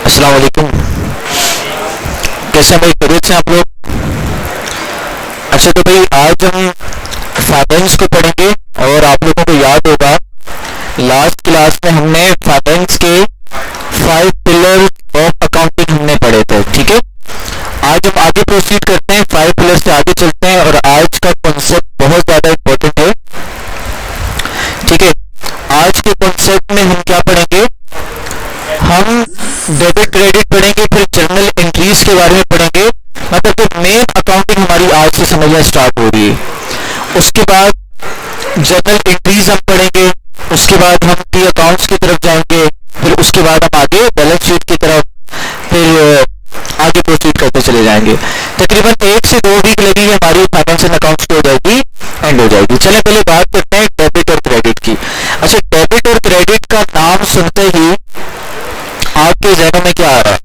अस्सलाम वालेकुम। कैसे हैं भाई, खैरियत से आप लोग? अच्छा तो भाई आज हम फाइनेंस को पढ़ेंगे और आप लोगों को याद होगा लास्ट क्लास में हमने फाइनेंस के 5 पिलर ऑफ अकाउंटिंग हमने पढ़े थे। ठीक है, आज हम आगे प्रोसीड करते हैं, 5 पिलर से आगे चलते हैं और आज का कॉन्सेप्ट बहुत ज़्यादा इम्पोर्टेंट है। ठीक है, आज के कॉन्सेप्ट में हम क्या पढ़ेंगे? हम डेबिट क्रेडिट पढ़ेंगे, फिर जर्नल एंट्रीज के बारे में पढ़ेंगे, मतलब कि मेन अकाउंटिंग हमारी आज से समझना स्टार्ट हो रही है। उसके बाद जर्नल एंट्रीज हम पढ़ेंगे, उसके बाद हम टी अकाउंट्स की तरफ जाएंगे, फिर उसके बाद हम आगे बैलेंस शीट की तरफ फिर आगे प्रोसीड करते चले जाएंगे। तकरीबन 1 से 2 वीक लगेगी, हमारी फाइनेंस एंड अकाउंट्स की हो जाएगी, एंड हो जाएगी। चले पहले बात करते हैं डेबिट और क्रेडिट की। अच्छा, डेबिट और क्रेडिट का नाम सुनते ही आपके जहनों में क्या आ रहा है?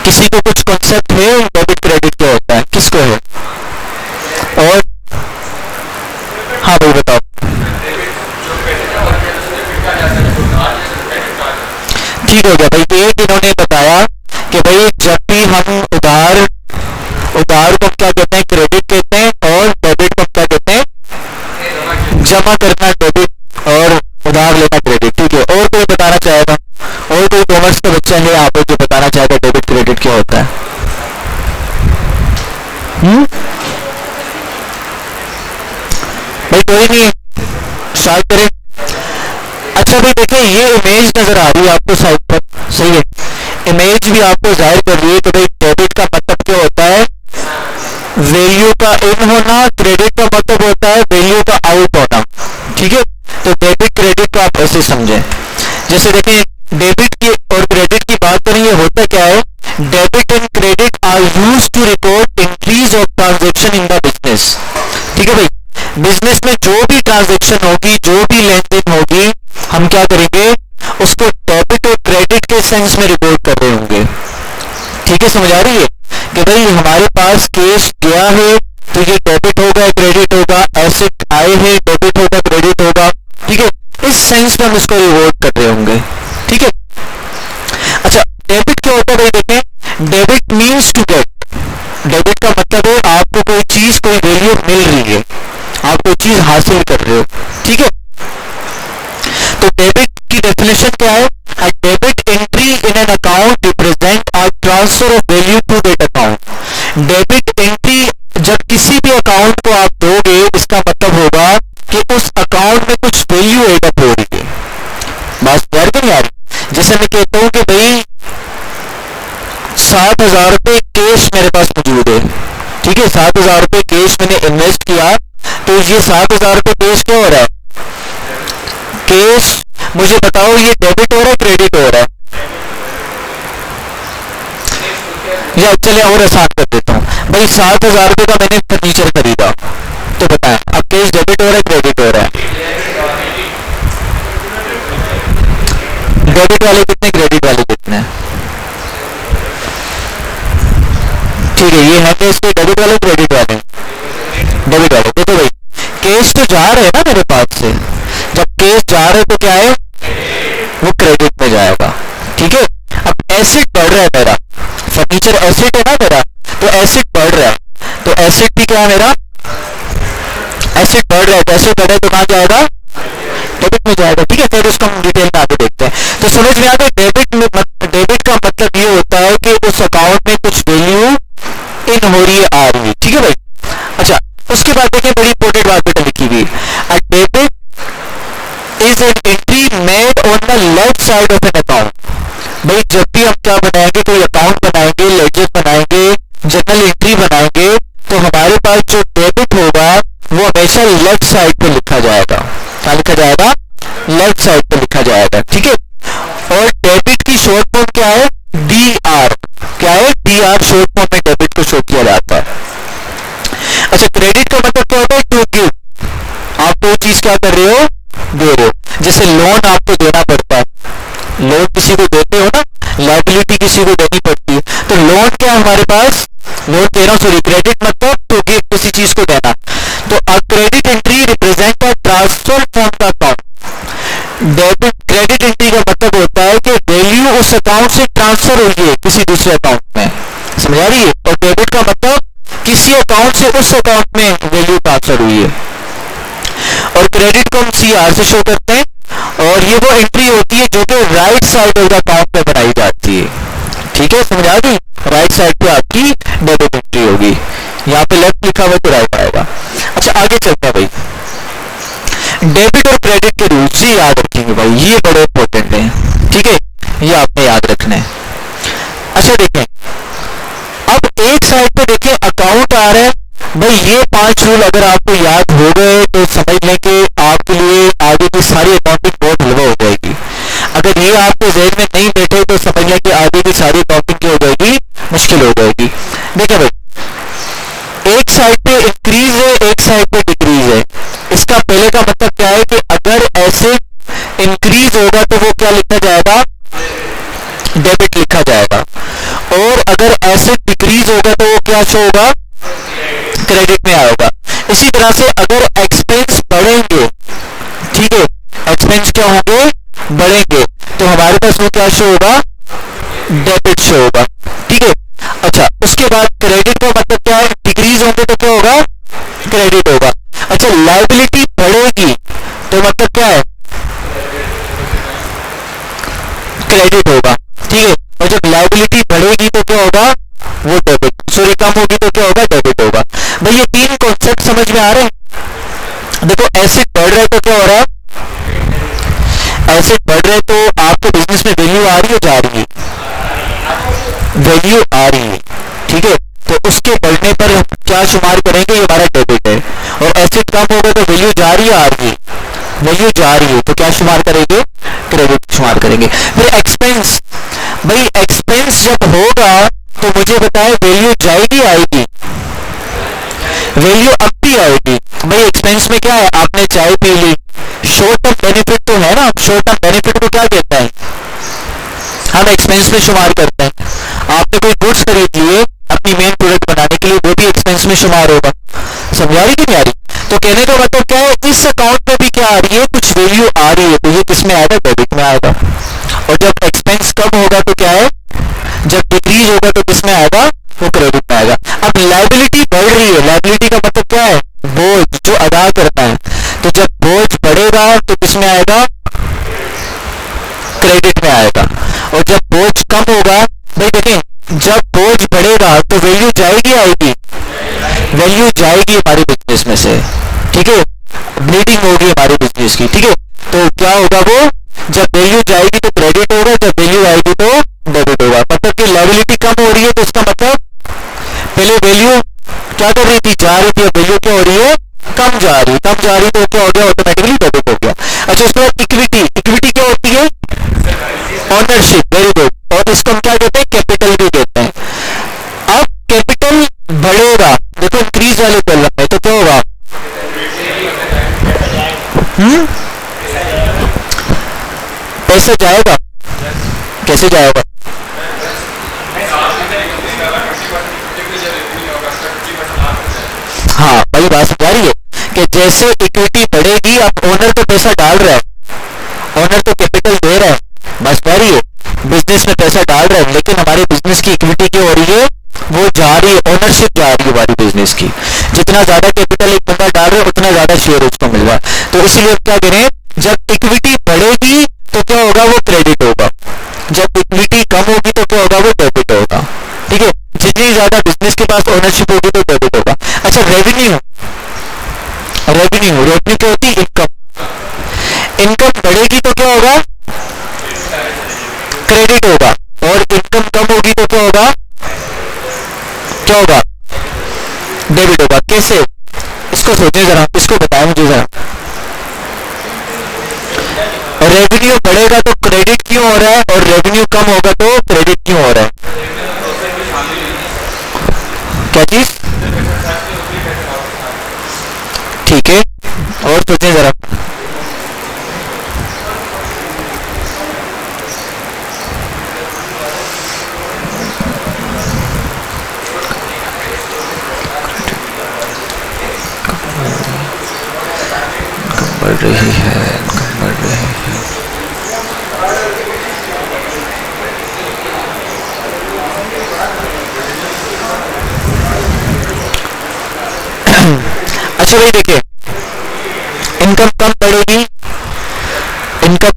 किसी को कुछ कॉन्सेप्ट है डेबिट क्रेडिट क्या होता है? किसको है? और हाँ भाई बताओ। ठीक हो गया भाई, एक इन्होंने बताया कि भाई जब भी हम उधार को क्या कहते हैं? क्रेडिट कहते हैं, और डेबिट को क्या कहते हैं? जमा करना डेबिट और उधार लेना क्रेडिट। ठीक है, और कोई बताना चाहेगा? और कोई कॉमर्स का बच्चा है आप जो बताना चाहेगा डेबिट क्रेडिट क्या होता है? भाई कोई नहीं, स्टार्ट करें। अच्छा भाई देखिए, ये इमेज नजर आ रही है आपको साइड पर, सही है? इमेज भी आपको जाहिर कर रही है कि भाई डेबिट का मतलब क्या होता है? वैल्यू का इन होना। क्रेडिट का मतलब होता है वैल्यू का आउट होना। ठीक है, तो डेबिट क्रेडिट को आप ऐसे समझें, जैसे देखें डेबिट की और क्रेडिट की बात करें, ये होता क्या है? Debit and credit are used to record increase of transaction in the business. ठीक है भाई, बिजनेस में जो भी ट्रांजैक्शन होगी, जो भी लेन देन होगी, हम क्या करेंगे? उसको डेबिट और क्रेडिट के सेंस में रिकॉर्ड कर रहे होंगे। ठीक है, समझ आ रही है कि भाई हमारे पास कैश गया है तो ये डेबिट होगा क्रेडिट होगा, एसेट आए हैं डेबिट होगा क्रेडिट होगा। ठीक है, इस सेंस में हम इसको रिवॉर्ड कर रहे होंगे। ठीक है, अच्छा डेबिट क्या होता है भाई? देखें, debit means to get. Debit का मतलब है आपको कोई चीज, कोई वैल्यू मिल रही है, आप कोई चीज हासिल कर रहे हो। ठीक है, तो डेबिट की डेफिनेशन क्या है? A debit entry in an account represent a transfer of value to that account. Debit entry जब किसी भी अकाउंट को आप दोगे, इसका मतलब होगा कि उस अकाउंट में कुछ वैल्यू एडअप हो रही है। बात यार क्यों यार? जैसे मैं कहता हूं कि भाई 7,000 रुपए कैश मेरे पास मौजूद है। ठीक है, 7,000 रुपए कैश मैंने इन्वेस्ट किया, तो ये 7,000 रुपए कैश क्या हो रहा है? कैश, मुझे बताओ ये डेबिट हो रहा है क्रेडिट हो रहा है? या चले और आसान कर देता हूं भाई, 7,000 रुपए का मैंने फर्नीचर खरीदा, तो बताएं अब कैश डेबिट हो रहा है क्रेडिट हो रहा है? डेबिट वाले कितने, क्रेडिट वाले कितने? ठीक है, ये है कि इसके डेबिट वाले क्रेडिट वाले? डेबिट वाले। देखो भाई, कैश तो जा रहे हैं ना मेरे पास से, जब कैश जा रहे तो क्या है? वो क्रेडिट में जाएगा। ठीक है, अब एसेट बढ़ रहा है मेरा, फर्नीचर एसेट है ना मेरा, तो एसेट बढ़ रहा है, तो एसेट भी क्या है मेरा? एसेट बढ़ रहा है, तो एसेट बढ़े तो कहां जाएगा? डेबिट में जाएगा। ठीक है, फिर उसको हम डिटेल में आगे देखते हैं। तो समझ में आ गया, डेबिट का मतलब ये होता है कि उस अकाउंट में कुछ वैल्यू इन हो रही है, आ रही है। ठीक है भाई, अच्छा उसके बाद देखिए बड़ी इंपॉर्टेंट बात बेटा लिखी हुई, a debit is an entry made on the left side of an account. भाई जब भी हम क्या बनाएंगे, कोई अकाउंट बनाएंगे, लेजर बनाएंगे, जर्नल एंट्री बनाएंगे, तो हमारे पास जो डेबिट होगा वो हमेशा लेफ्ट साइड पे लिखा जाएगा। क्या लिखा जाएगा? लेफ्ट साइड पे लिखा जाएगा। ठीक है, और डेबिट की शॉर्ट फॉर्म क्या है? DR। क्या है? DR शॉर्ट फॉर्म में डेबिट को शो किया जाता है। अच्छा, क्रेडिट का मतलब क्या होता है? To give. आप कोई चीज क्या कर रहे हो? दे रहे हो। जैसे लोन आपको देना पड़ता है, लोन किसी को देते हो ना, लायबिलिटी किसी को देनी पड़ती है, तो लोन क्या है हमारे पास? लोन दे रहा हूं, सॉरी क्रेडिट मतलब टू गिव, किसी चीज को देना। तो a credit entry represent a transfer from the account. Debit credit entry का मतलब होता है कि वैल्यू उस अकाउंट से ट्रांसफर हुई है किसी दूसरे अकाउंट में, समझ आ रही है। और डेबिट का मतलब किसी अकाउंट से उस अकाउंट में वैल्यू ट्रांसफर हुई है। और क्रेडिट को हम CR से शो करते हैं, और ये वो एंट्री होती है जो कि right side of the account में बनाई जाती है। ठीक है, समझ आ गई। राइट साइड पे आपकी डेबिट एंट्री होगी, यहाँ पे लेफ्ट लिखा हुआ तो राइट आएगा। अच्छा आगे चलते हैं भाई, डेबिट और क्रेडिट के रूल्स ये याद रखेंगे भाई, ये बड़े इंपॉर्टेंट हैं। ठीक है, ये आपने याद रखना है। अच्छा देखें, अब एक साइड पे देखें अकाउंट आ रहा है भाई, ये 5 रूल अगर आपको याद हो गए तो समझ लें कि आपके लिए आगे की सारी अकाउंटिंग बहुत हलवा हो जाएगी। अगर ये आपको जेहन में नहीं बैठे तो समझ लें कि आगे की सारी अकाउंटिंग क्या हो जाएगी, मुश्किल हो जाएगी। देखिए भाई, एक साइड पे इंक्रीज है, एक साइड पे डिक्रीज है। इसका पहले का मतलब क्या है कि अगर एसेट इंक्रीज होगा तो वो क्या लिखा जाएगा, डेबिट लिखा जाएगा। और अगर एसेट डिक्रीज होगा तो वो क्या शो होगा, क्रेडिट में आएगा। इसी तरह से अगर एक्सपेंस बढ़ेंगे, ठीक है, एक्सपेंस क्या होंगे, बढ़ेंगे, तो हमारे पास वो क्या शो होगा, डेबिट शो होगा। ठीक है, अच्छा उसके बाद क्रेडिट का मतलब क्या है, डिक्रीज होंगे तो क्या होगा, क्रेडिट होगा। अच्छा लायबिलिटी बढ़ेगी तो मतलब क्या है, क्रेडिट होगा। ठीक है, और जब लायबिलिटी बढ़ेगी तो क्या होगा, वो डेबिट, सॉरी कम होगी तो क्या होगा, डेबिट होगा। भाई ये 3 कॉन्सेप्ट समझ में आ रहे हैं। देखो एसेट बढ़ रहा है तो क्या हो रहा है, एसेट बढ़ रहे हैं तो आपके बिजनेस में वैल्यू आ रही है, जा रही है, वैल्यू आ रही है। ठीक है, तो उसके बढ़ने पर हम क्या शुमार करेंगे, ये हमारा डेबिट है। और एसेट कम होगा तो वैल्यू जा रही है, आ रही है, वैल्यू जा रही है तो क्या शुमार करेंगे, क्रेडिट शुमार करेंगे। फिर एक्सपेंस, भाई एक्सपेंस जब होगा तो मुझे बताए वैल्यू जाएगी आएगी, वैल्यू अब भी आएगी। भाई एक्सपेंस में क्या है, आपने चाय पी ली, शॉर्ट टर्म बेनिफिट तो है ना, शॉर्ट टर्म बेनिफिट को क्या कहता है, हम एक्सपेंस में शुमार करते हैं। आपने कोई गुड्स खरीद लिए अपनी मेन प्रोडक्ट बनाने के लिए, वो भी एक्सपेंस में शुमार होगा। समझ आ रही कि नहीं आ रही। तो कहने का मतलब क्या है, इस अकाउंट में भी क्या आ रही है, कुछ वैल्यू आ रही है, तो ये किस में आएगा, डेबिट में आएगा। और जब एक्सपेंस कम होगा तो क्या है, जब डिक्रीज होगा तो किस में आएगा, वो क्रेडिट में आएगा। अब लायबिलिटी बढ़ रही है, लायबिलिटी का मतलब क्या है, बोझ जो अदा करना है, तो जब बोझ बढ़ेगा तो किस में आएगा, क्रेडिट में आएगा। और जब बोझ कम होगा, भाई देखें जब बोझ बढ़ेगा तो वैल्यू जाएगी आएगी, वैल्यू जाएगी हमारे बिजनेस में से। ठीक है, ब्लीडिंग होगी हमारे बिजनेस की। ठीक है, तो क्या होगा, वो जब वैल्यू जाएगी तो क्रेडिट होगा, जब वैल्यू आएगी तो डेबिट होगा। मतलब कि लायबिलिटी कम हो रही है तो इसका मतलब पहले वैल्यू क्या कर रही थी, जा रही थी, अब वैल्यू क्या हो रही है, कम जा रही है, कम जा रही तो क्या हो गया, ऑटोमेटिकली डेबिट हो गया। अच्छा उसके बाद इक्विटी, इक्विटी क्या होती है, ओनरशिप, वेरी गुड। और इसको हम क्या कहते हैं, कैपिटल भी कहते हैं। अब कैपिटल बढ़ेगा, देखो इंक्रीज वाले कॉलम में, तो क्या होगा, पैसा जाएगा, कैसे जाएगा, हाँ भाई बात समझ आ रही है कि जैसे इक्विटी बढ़ेगी, अब ओनर तो पैसा डाल रहा है, ओनर तो कैपिटल दे रहा है, बस आ रही है, बिजनेस में पैसा डाल रहा है, लेकिन हमारे बिजनेस की इक्विटी क्या हो रही है, वो जा रही है, ओनरशिप जा रही है हमारी बिजनेस की। जितना ज्यादा कैपिटल एक बंदा डाल रहा है उतना ज्यादा शेयर उसको मिल रहा है। तो इसीलिए हम क्या करें, जब इक्विटी बढ़ेगी तो क्या होगा, वो क्रेडिट होगा, जब इक्विटी कम होगी तो क्या होगा, वो डेबिट होगा। ठीक है, जितनी ज्यादा बिजनेस के पास ओनरशिप होगी तो डेबिट होगा। अच्छा रेवेन्यू, रेवेन्यू, रेवेन्यू क्या होती है, इनकम, इनकम बढ़ेगी तो क्या होगा, क्रेडिट होगा, और इनकम कम होगी तो क्या होगा, क्या होगा, डेबिट होगा। कैसे, इसको सोचें जरा, इसको बताएं मुझे जरा। रेवेन्यू बढ़ेगा तो क्रेडिट क्यों हो रहा है, और रेवेन्यू कम होगा तो क्रेडिट क्यों हो रहा है, क्या चीज, ठीक है, और सोचें जरा। बढ़ रही है, बढ़ रही है, अच्छा भाई देखिए, इनकम कब बढ़ेगी, इनकम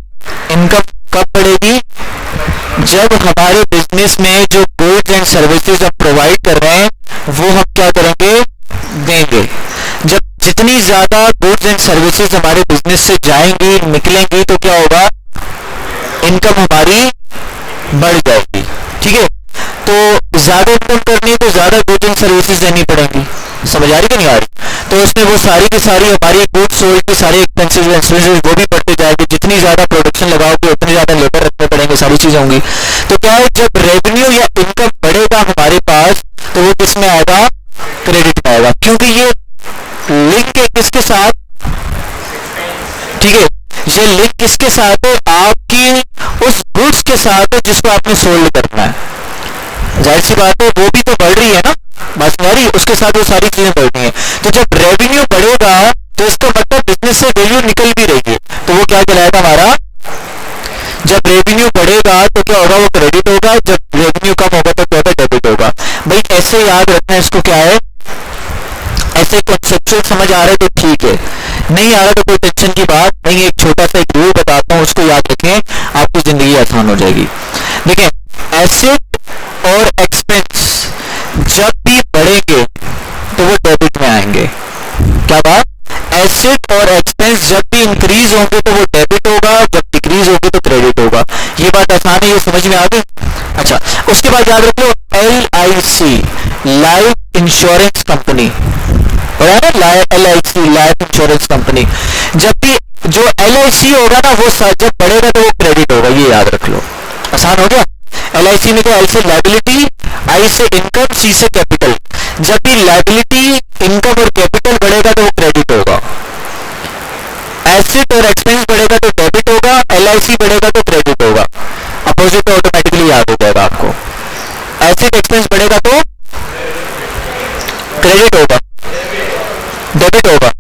इनकम कब बढ़ेगी, जब हमारे बिजनेस में जो गुड्स एंड सर्विसेज हम प्रोवाइड कर रहे हैं वो हम क्या करेंगे, देंगे। जब जितनी ज्यादा गुड्स एंड सर्विसेज हमारे बिजनेस से जाएंगी, निकलेंगी, तो क्या होगा, इनकम हमारी बढ़ जाएगी। ठीक है, तो ज्यादा इनकम करनी है तो ज्यादा गुड्स एंड सर्विसेज देनी पड़ेंगी। समझ आ रही कि नहीं आ रही? तो उसमें वो सारी की सारी हमारी गुड्स सोल्ड की सारी एक्सपेंसेस वो भी बढ़ते जाएंगे। जितनी ज्यादा प्रोडक्शन लगाओगे उतनी ज्यादा लेबर रखने पड़ेंगे, सारी चीजें होंगी। तो क्या है, जब रेवेन्यू या इनकम बढ़ेगा हमारे पास तो वो किस में आएगा, क्रेडिट में आएगा, क्योंकि ये लिंक है किसके साथ, ठीक है, ये लिंक किसके साथ है, आपकी उस गुड्स के साथ है जिसको आपने सोल्ड करना है। जाहिर सी बात है वो भी तो बढ़ रही है ना, बस नहीं, उसके साथ वो सारी चीजें बढ़ रही हैं। तो जब रेवेन्यू बढ़ेगा तो इसका मतलब बिजनेस से वैल्यू निकल भी रही है, तो वो क्या कहलाएगा हमारा, जब रेवेन्यू बढ़ेगा तो क्या होगा, वो क्रेडिट होगा, जब रेवेन्यू कम होगा तो क्या होगा, डेबिट होगा। भाई ऐसे याद रखना है इसको, क्या है, ऐसे कॉन्सेप्चुअल समझ आ रहा है तो ठीक है, नहीं आ रहा तो कोई टेंशन की बात नहीं। एक छोटा सा एक रूल बताता हूं, उसको याद रखें, आपकी जिंदगी आसान हो जाएगी। देखिए, एसेट और एक्सपेंस जब भी बढ़ेंगे तो वो डेबिट में आएंगे। क्या बात, एसेट और एक्सपेंस जब भी इंक्रीज होंगे तो वो डेबिट होगा, जब डिक्रीज होंगे तो क्रेडिट होगा। ये बात आसान है, ये समझ में आ गई। अच्छा, उसके बाद याद रखो, LIC life insurance company, LIC life insurance company, जब भी जो LIC होगा ना वो जब बढ़ेगा तो वो क्रेडिट होगा, ये याद रख लो। आसान हो गया। LIC में तो L से लाइबिलिटी, I से इनकम, C से कैपिटल। जब भी लाइबिलिटी, इनकम और कैपिटल बढ़ेगा तो वो क्रेडिट होगा। एसेट और एक्सपेंस बढ़ेगा तो डेबिट होगा, LIC बढ़ेगा तो क्रेडिट होगा। अपोजिट तो ऑटोमेटिकली याद हो जाएगा आपको। एसेट एक्सपेंस बढ़ेगा तो क्रेडिट होगा, डेबिट होगा,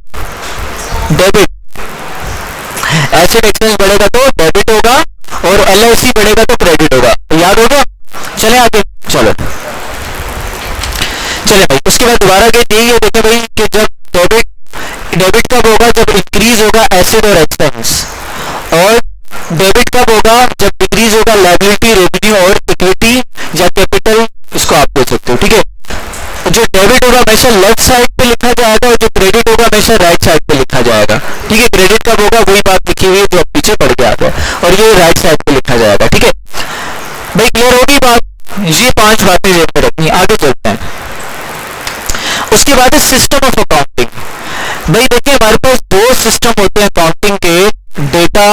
डेबिट। एसेट एक्सपेंस बढ़ेगा तो डेबिट होगा और LIC बढ़ेगा तो क्रेडिट होगा। याद होगा? चले आगे, चलो चले भाई। उसके बाद दोबारा गेट यही है, देखिए भाई कि जब डेबिट कब होगा, जब इंक्रीज होगा एसेट और एक्सपेंस, और डेबिट कब होगा, जब डिक्रीज होगा लायबिलिटी, रेवेन्यू और इक्विटी या कैपिटल, इसको आप दे सकते हो। ठीक है, जो डेबिट होगा हमेशा लेफ्ट साइड पे लिखा जाएगा और जो क्रेडिट होगा हमेशा राइट साइड पे लिखा जाएगा। ठीक है, क्रेडिट कब होगा वही बात लिखी हुई है जो पीछे पढ़ के आता है, और ये राइट साइड पे लिखा जाएगा। ठीक है भाई, क्लियर होगी बात? ये 5 बातें ध्यान में रखनी। आगे चलते हैं। उसके बाद है सिस्टम ऑफ अकाउंटिंग। भाई देखिए, हमारे पास 2 सिस्टम होते हैं अकाउंटिंग के, डेटा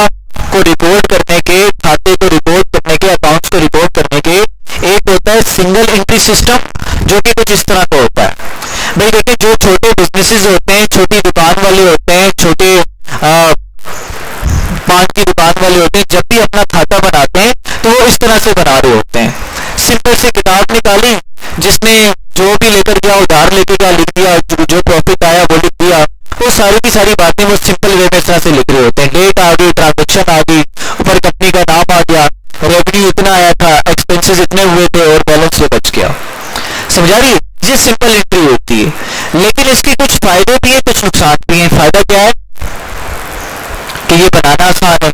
को रिकॉर्ड करने के, खाते को रिकॉर्ड करने के, अकाउंट्स को रिकॉर्ड करने के। एक होता है सिंगल एंट्री सिस्टम, जो कि कुछ इस तरह का होता है। भाई देखिए, जो छोटे बिजनेसेस होते हैं, छोटी दुकान वाले होते हैं, छोटे पान की दुकान वाले होते हैं, जब भी अपना खाता बनाते हैं तो वो इस तरह से बना रहे होते हैं। सिंपल से किताब निकाली, जिसमें जो भी लेकर गया उधार लेके गया लिख दिया, जो प्रॉफिट आया वो लिख दिया, वो सारी की सारी बातें वो सिंपल वे में इस तरह से लिख रहे होते हैं। डेट आ गई, ट्रांजेक्शन आ गई, ऊपर कंपनी का नाम आ गया, रेवेन्यू इतना आया था, एक्सपेंसेस इतने हुए थे और बैलेंस ये बच गया। समझा रही है? ये सिंपल एंट्री होती है, लेकिन इसके कुछ फायदे भी है, कुछ नुकसान भी है। फायदा क्या है कि ये बनाना आसान है।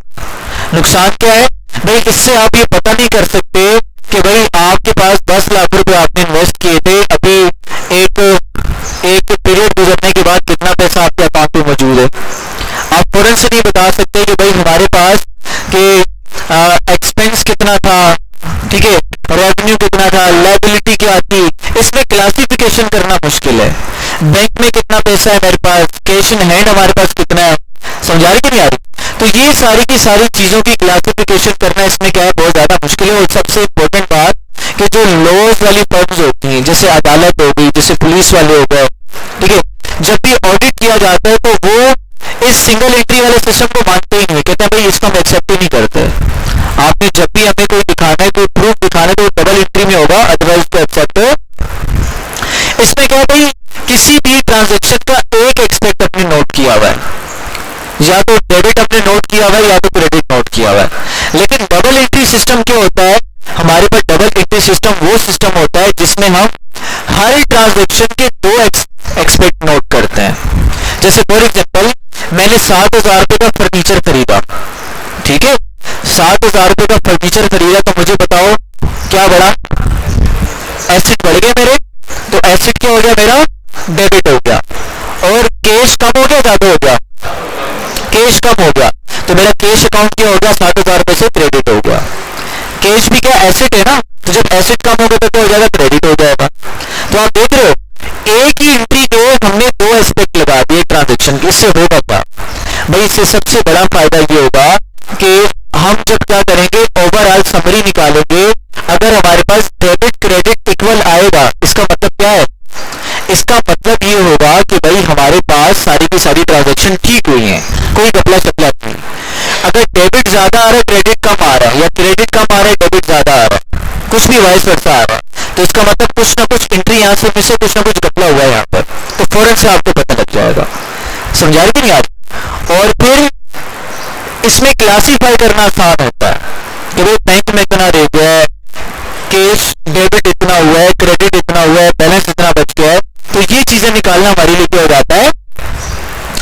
नुकसान क्या है भाई, इससे आप ये पता नहीं कर सकते कि भाई आपके पास 10 लाख रुपए आपने इन्वेस्ट किए थे, अभी एक पीरियड गुजरने के बाद कितना पैसा आपके अकाउंट में मौजूद है। आप फौरन से नहीं बता सकते कि भाई हमारे पास के एक्सपेंस कितना था, ठीक है, रेवेन्यू कितना था, लायबिलिटी क्या थी। इसमें क्लासिफिकेशन करना मुश्किल है। बैंक में कितना पैसा है मेरे पास, कैश इन हैंड हमारे पास कितना है, समझा रही कि नहीं आ रही? तो ये सारी की सारी चीजों की क्लासिफिकेशन करना इसमें क्या है, बहुत ज्यादा मुश्किल है। और सबसे इंपॉर्टेंट बात कि जो लॉज वाली फर्म्स होती हैं, जैसे अदालत हो गई, जैसे पुलिस वाले हो गए, ठीक है, जब भी ऑडिट किया जाता है तो वो इस सिंगल एंट्री वाले सिस्टम को मानते ही नहीं, कहते हैं भाई इसको हम एक्सेप्ट ही नहीं करते। आपने जब भी हमें कोई दिखाना है, कोई प्रूफ दिखाना है, तो डबल एंट्री में होगा, अदरवाइज तो एक्सेप्ट। इसमें क्या है भाई, किसी भी ट्रांजेक्शन का एक एक्सपेक्ट अपने नोट किया हुआ है, या तो डेबिट अपने नोट किया हुआ है या तो क्रेडिट नोट किया हुआ है। लेकिन डबल एंट्री सिस्टम क्या होता है, हमारे पास डबल एंट्री सिस्टम वो सिस्टम होता है जिसमें हम हर ट्रांजेक्शन के 2 एक्सपेक्ट नोट करते हैं। जैसे फॉर एग्जाम्पल मैंने 7,000 रुपए का फर्नीचर खरीदा, ठीक है, 7,000 रुपए का फर्नीचर खरीदा, तो मुझे बताओ क्या बढ़ा, एसेट बढ़ गए मेरे, तो एसेट क्या हो गया मेरा, डेबिट हो गया, और कैश कम हो गया, ज्यादा हो गया, कैश कम हो गया, तो मेरा कैश अकाउंट क्या हो गया, 7,000 रुपए से क्रेडिट हो गया। कैश भी क्या एसेट है ना, तो जब एसेट कम होगा तो क्या हो जाएगा, क्रेडिट हो जाएगा। तो आप देख रहे हो एक ही एंट्री के हमने दो एस्पेक्ट लगा दिए ट्रांजेक्शन के, इससे होगा क्या भाई, इससे सबसे बड़ा फायदा ये होगा कि हम जब क्या करेंगे, ओवरऑल समरी निकालेंगे, अगर हमारे पास डेबिट क्रेडिट इक्वल आएगा, इसका मतलब क्या है, इसका मतलब ये होगा कि भाई हमारे पास सारी की सारी ट्रांजेक्शन ठीक हुई है, कोई गपला चपला नहीं। अगर डेबिट ज्यादा आ रहा है, क्रेडिट कम आ रहा है, या क्रेडिट कम आ रहा है, डेबिट ज्यादा आ रहा है, कुछ भी वाइस वर्सा आ रहा है, तो इसका मतलब कुछ ना कुछ एंट्री यहाँ से फिर से कुछ ना कुछ गपला हुआ है यहाँ पर, तो फौरन से आपको पता लग जाएगा। समझा रहे नहीं आप। और फिर इसमें क्लासीफाई करना आसान होता है कि भाई बैंक में इतना दे गया है, कैश डेबिट इतना हुआ है, क्रेडिट इतना हुआ है, बैलेंस इतना बच गया है, तो ये चीजें निकालना हमारे लिए क्या हो जाता है,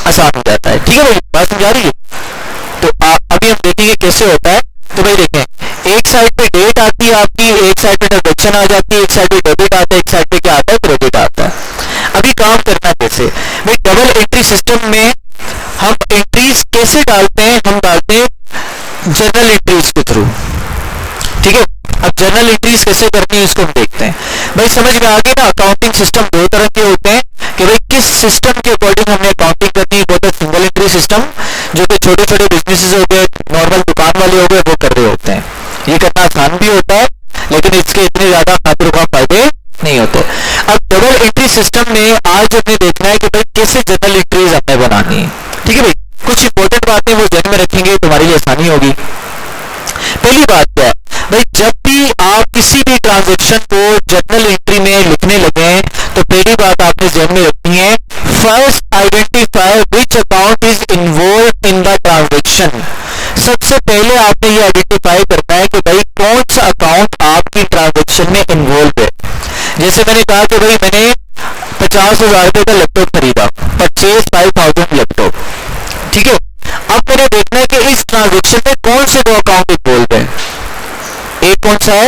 आसान हो जाता है। ठीक है भाई, बात समझा रही है। तो अभी हम देखेंगे कैसे होता है। तो भाई देखें, एक साइड पे डेट आती है आपकी, एक साइड पे ट्रांजेक्शन आ जाती है, एक साइड पे डेबिट आता है, एक साइड पे क्या आता है, क्रेडिट आता है। अभी काम करना कैसे भाई, डबल एंट्री सिस्टम में हम एंट्रीज कैसे डालते हैं, हम डालते हैं जर्नल एंट्रीज के थ्रू। ठीक है, अब जर्नल एंट्रीज कैसे करनी है इसको हम देखते हैं। भाई समझ में आ गया ना, अकाउंटिंग सिस्टम दो तरह के होते हैं कि भाई किस सिस्टम के अकॉर्डिंग हमने अकाउंटिंग करनी है। बहुत सिंगल एंट्री सिस्टम, जो कि छोटे छोटे बिजनेसेस हो गए, नॉर्मल दुकान वाले हो गए, वो कर रहे होते हैं। ये करना आसान भी होता है, लेकिन इसके इतने ज्यादा खातिर का फायदे नहीं होते। अब डबल एंट्री सिस्टम में आज हमें देखना है कि भाई कैसे जर्नल एंट्रीज हमें बनानी है। ठीक है भाई, कुछ इंपॉर्टेंट बातें वो ध्यान में रखेंगे, तुम्हारे लिए आसानी होगी। पहली बात क्या है भाई, जब भी आप किसी भी ट्रांजेक्शन को जर्नल एंट्री में लिखने लगे, तो पहली बात आपने ध्यान में रखनी है, first identify which account is involve in the transaction. सबसे पहले आपने ये आइडेंटिफाई करना है कि भाई कौन सा अकाउंट आपकी ट्रांजेक्शन में इन्वॉल्व है। जैसे मैंने कहा कि भाई मैंने 50,000 रुपए का लैपटॉप खरीदा, परचेज 5,000 लैपटॉप। ठीक है, अब मैंने देखना है कि इस ट्रांजेक्शन में कौन से दो अकाउंट इन्वॉल्व है। एक कौन सा है,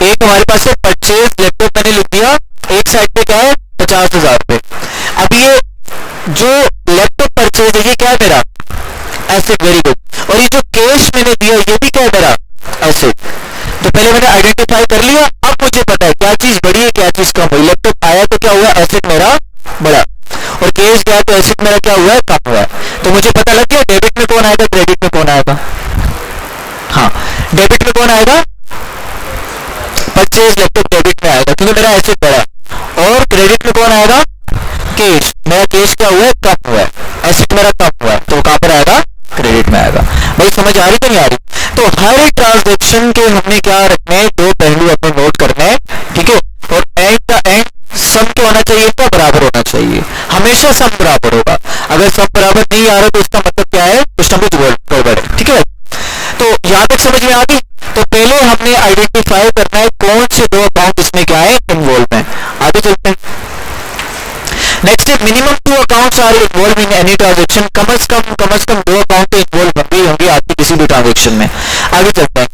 एक हमारे पास है परचेज लैपटॉप मैंने लिख दिया, एक साइड पे क्या है 50,000 रुपए। अब ये जो लैपटॉप परचेज है ये क्या है मेरा, एसेट, वेरी गुड। और ये जो कैश मैंने दिया ये भी क्या है मेरा, एसेट। तो पहले मैंने आइडेंटिफाई कर लिया, अब मुझे पता है क्या चीज बड़ी है क्या चीज कम हुई। लैपटॉप आया तो क्या हुआ, एसेट मेरा बड़ा, और कैश गया तो एसेट मेरा क्या हुआ है, कम हुआ है। तो मुझे पता लग गया डेबिट में कौन आएगा, क्रेडिट में कौन आएगा। हाँ, डेबिट में कौन आएगा, परचेज लैपटॉप डेबिट में आएगा क्योंकि मेरा एसेट बड़ा। और क्रेडिट में कौन आएगा, कैश, मेरा कैश क्या हुआ है, कम हुआ है, एसेट मेरा कम हुआ है, तो कहां पर आएगा, क्रेडिट में आएगा। भाई समझ आ रही तो नहीं आ रही। तो हर ट्रांजेक्शन के हमने क्या रखने हैं, दो पहलू अपने नोट करने हैं। ठीक है, और एंड का एंड सम क्या होना चाहिए, इनका बराबर होना चाहिए, हमेशा सम बराबर होगा। अगर सम बराबर नहीं आ रहा तो इसका मतलब क्या है, कुछ ना कुछ गड़बड़ है। ठीक है, तो यहां तक समझ में आ गई। तो पहले हमने आइडेंटिफाई करना है कौन से दो अकाउंट इसमें क्या है, इन्वॉल्व है। आगे चलते हैं। नेक्स्ट है, minimum 2 accounts are involve in any transaction. कम से कम 2 अकाउंट तो इन्वॉल्व होंगे आपकी किसी भी ट्रांजेक्शन में। आगे चलते हैं।